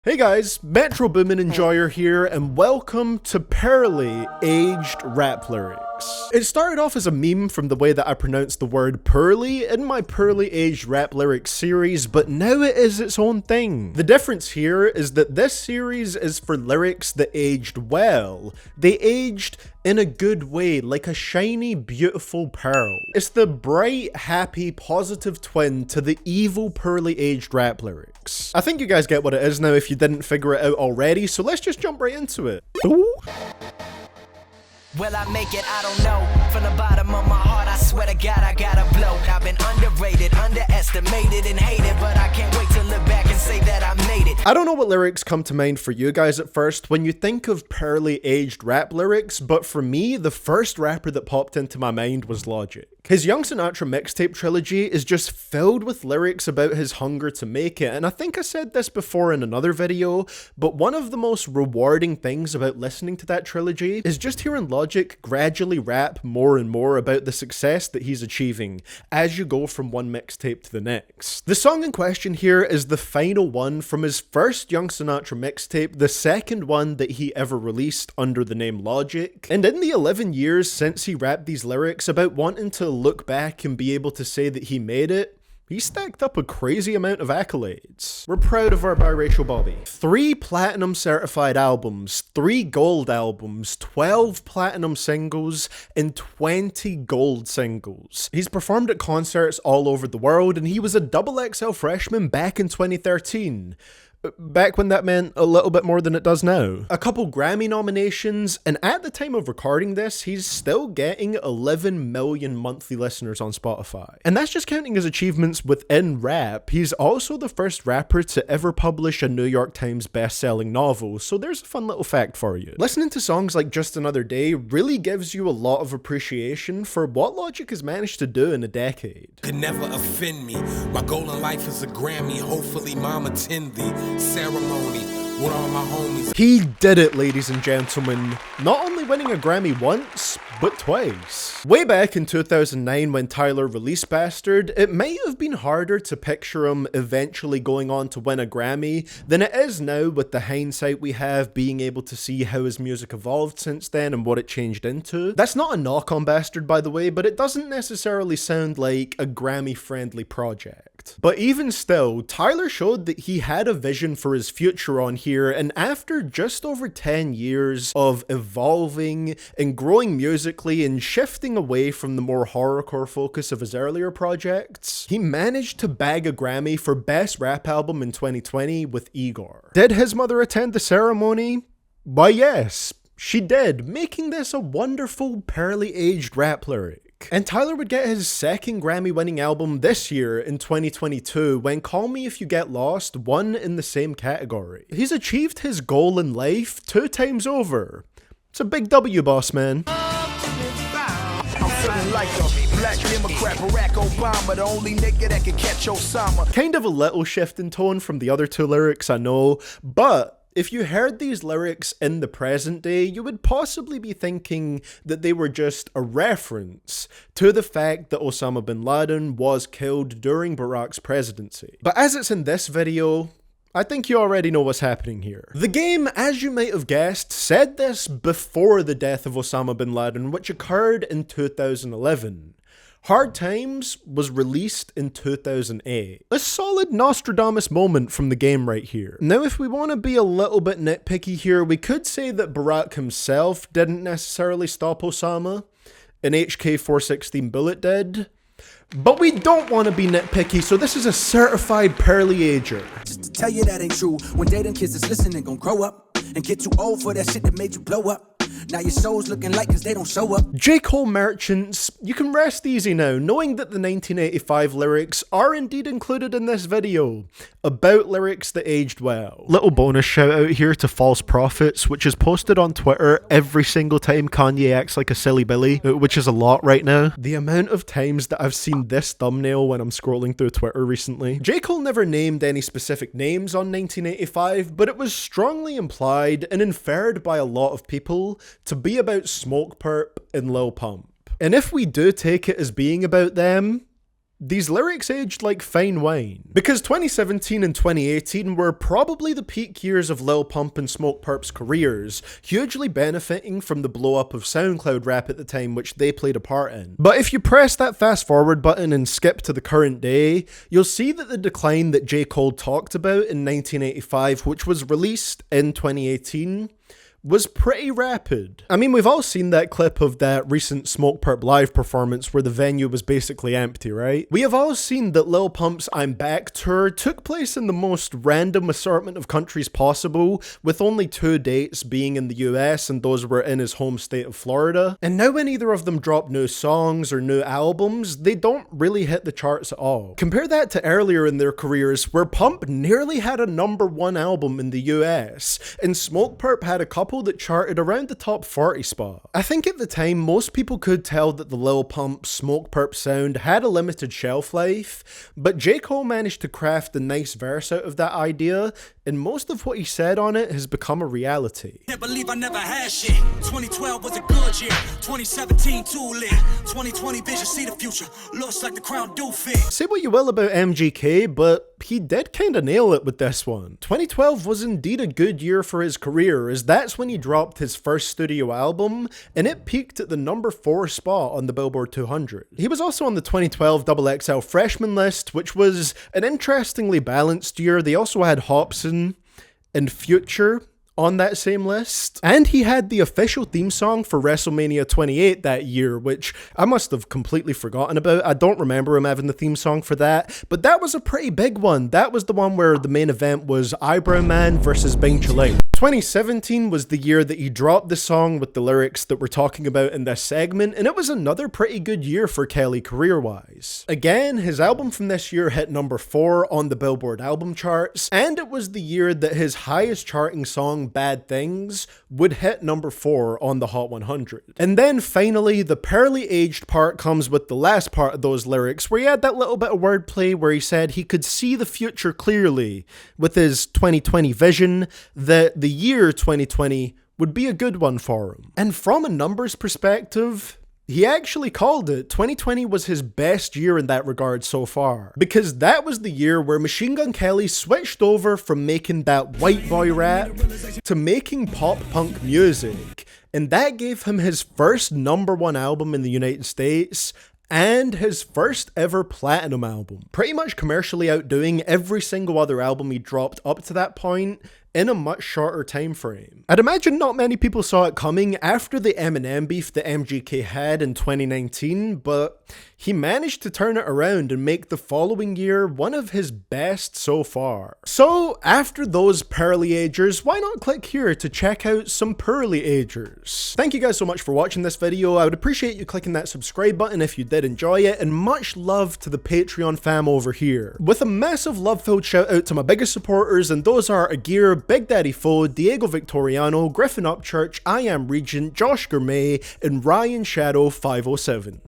Hey guys, Metro Boomin Enjoyer here, and welcome to Pearly Aged Rap Lyrics. It started off as a meme from the way that I pronounced the word Pearly in my Pearly Aged Rap Lyrics series, but now it is its own thing. The difference here is that this series is for lyrics that aged well. They aged in a good way, like a shiny, beautiful pearl. It's the bright, happy, positive twin to the evil, Pearly aged rap lyrics. I think you guys get what it is now if you didn't figure it out already, so let's just jump right into it. Ooh. Will I make it? I don't know. From the bottom of my heart, I swear to God, I gotta blow. I've been underrated, underestimated, and hated, but I can't wait to look back and say that I made it. I don't know what lyrics come to mind for you guys at first when you think of Pearly aged rap lyrics, but for me, the first rapper that popped into my mind was Logic. His Young Sinatra mixtape trilogy is just filled with lyrics about his hunger to make it, and I think I said this before in another video, but one of the most rewarding things about listening to that trilogy is just hearing Logic gradually rap more and more about the success that he's achieving as you go from one mixtape to the next. The song in question here is the final one from his first Young Sinatra mixtape, the second one that he ever released under the name Logic, and in the 11 years since he rapped these lyrics about wanting to look back and be able to say that he made it, he stacked up a crazy amount of accolades. We're proud of our biracial Bobby. 3 platinum certified albums, 3 gold albums, 12 platinum singles, and 20 gold singles. He's performed at concerts all over the world, and he was a XXL freshman back in 2013. Back when that meant a little bit more than it does now. A couple Grammy nominations, and at the time of recording this, he's still getting 11 million monthly listeners on Spotify. And that's just counting his achievements within rap. He's also the first rapper to ever publish a New York Times best-selling novel, so there's a fun little fact for you. Listening to songs like Just Another Day really gives you a lot of appreciation for what Logic has managed to do in a decade. Could never offend me. My goal in life is a Grammy. Hopefully mom attend the ceremony with all my homies. He did it, ladies and gentlemen. Not only winning a Grammy once, but twice. Way back in 2009 when Tyler released Bastard, it might have been harder to picture him eventually going on to win a Grammy than it is now with the hindsight we have, being able to see how his music evolved since then and what it changed into. That's not a knock on Bastard, by the way, but it doesn't necessarily sound like a Grammy-friendly project. But even still, Tyler showed that he had a vision for his future on here, and after just over 10 years of evolving and growing musically and shifting away from the more horrorcore focus of his earlier projects, he managed to bag a Grammy for Best Rap Album in 2020 with Igor. Did his mother attend the ceremony? Why yes, she did, making this a wonderful, Pearly aged rap lyric. And Tyler would get his second Grammy-winning album this year in 2022 when Call Me If You Get Lost won in the same category. He's achieved his goal in life 2 times over. It's a big W, boss man. Like a black Democrat, Barack Obama, the only nigga that can catch Osama. Kind of a little shift in tone from the other 2 lyrics, I know, but if you heard these lyrics in the present day, you would possibly be thinking that they were just a reference to the fact that Osama bin Laden was killed during Barack's presidency. But as it's in this video, I think you already know what's happening here. The game, as you might have guessed, said this before the death of Osama bin Laden, which occurred in 2011. Hard Times was released in 2008. A solid Nostradamus moment from the game right here. Now, if we want to be a little bit nitpicky here, we could say that Barack himself didn't necessarily stop Osama. An HK-416 bullet did. But we don't want to be nitpicky, so this is a certified Pearly ager. Just to tell you that ain't true. One day them kids is listening gon' grow up and get too old for that shit that made you blow up. Now your soul's looking like cause they don't show up. J. Cole merchants, you can rest easy now, knowing that the 1985 lyrics are indeed included in this video, about lyrics that aged well. Little bonus shout out here to False Prophets, which is posted on Twitter every single time Kanye acts like a silly Billy, which is a lot right now. The amount of times that I've seen this thumbnail when I'm scrolling through Twitter recently. J. Cole never named any specific names on 1985, but it was strongly implied and inferred by a lot of people to be about Smoke Perp and Lil Pump. And if we do take it as being about them, these lyrics aged like fine wine. Because 2017 and 2018 were probably the peak years of Lil Pump and Smokepurp's careers, hugely benefiting from the blow up of SoundCloud rap at the time, which they played a part in. But if you press that fast forward button and skip to the current day, you'll see that the decline that J. Cole talked about in 1985, which was released in 2018, was pretty rapid. I mean, we've all seen that clip of that recent Smokepurp live performance where the venue was basically empty, right? We have all seen that Lil Pump's I'm Back tour took place in the most random assortment of countries possible, with only 2 dates being in the US, and those were in his home state of Florida. And now when either of them drop new songs or new albums, they don't really hit the charts at all. Compare that to earlier in their careers, where Pump nearly had a #1 album in the US, and Smokepurp had a couple that charted around the top 40 spot. I think at the time, most people could tell that the Lil Pump Smokepurp sound had a limited shelf life, but J. Cole managed to craft a nice verse out of that idea, and most of what he said on it has become a reality. Can't believe I never had shit. 2012 was a good year. 2017 too lit. 2020 vision, see the future. Looks like the crown do fit. Say what you will about MGK, but he did kinda nail it with this one. 2012 was indeed a good year for his career, as that's when he dropped his first studio album, and it peaked at the #4 spot on the Billboard 200. He was also on the 2012 XXL Freshman list, which was an interestingly balanced year. They also had Hobson and Future on that same list. And he had the official theme song for WrestleMania 28 that year, which I must have completely forgotten about. I don't remember him having the theme song for that, but that was a pretty big one. That was the one where the main event was Eyebrow Man versus Bing Chilling. 2017 was the year that he dropped the song with the lyrics that we're talking about in this segment, and it was another pretty good year for Kelly career-wise. Again, his album from this year hit #4 on the Billboard album charts, and it was the year that his highest charting song, Bad Things, would hit #4 on the Hot 100. And then finally, the Pearly aged part comes with the last part of those lyrics, where he had that little bit of wordplay where he said he could see the future clearly with his 2020 vision, that the year 2020 would be a good one for him. And from a numbers perspective, he actually called it. 2020 was his best year in that regard so far, because that was the year where Machine Gun Kelly switched over from making that white boy rap to making pop punk music, and that gave him his first #1 album in the United States and his first ever platinum album, pretty much commercially outdoing every single other album he dropped up to that point in a much shorter time frame. I'd imagine not many people saw it coming after the Eminem beef that MGK had in 2019, but he managed to turn it around and make the following year one of his best so far. So after those Pearly agers, why not click here to check out some Pearly agers? Thank you guys so much for watching this video. I would appreciate you clicking that subscribe button if you did enjoy it, and much love to the Patreon fam over here. With a massive love-filled shout out to my biggest supporters, and those are Aguirre, Big Daddy Foe, Diego Victoriano, Griffin Upchurch, I Am Regent, Josh Gourmet, and Ryan Shadow 507.